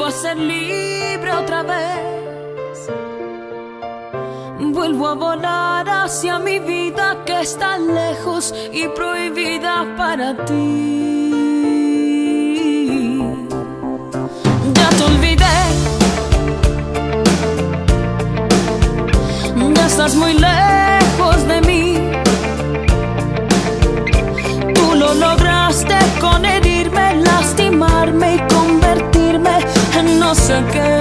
a ser libre otra vez. Vuelvo a volar hacia mi vida que está lejos y prohibida para ti. Ya te olvidé, ya estás muy lejos de mí. Tú lo lograste con herirme, lastimarme y convertirme en no sé qué.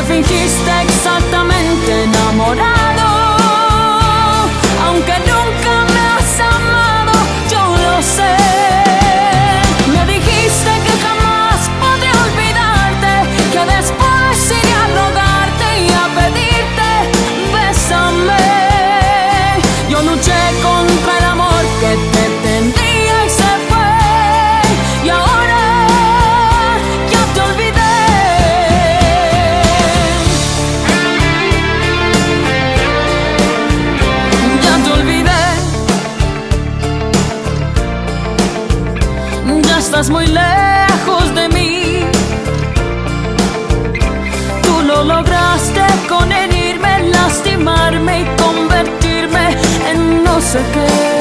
Fingiste exactamente enamorado, aunque nunca me has amado, yo lo sé. Me dijiste que jamás podré olvidarte, que después iré a rogarte y a pedirte, bésame. Yo luché contra el amor que te tendría y se fue, y ahora ya te olvidé. Estás muy lejos de mí. Tú lo lograste con herirme, lastimarme y convertirme en no sé qué.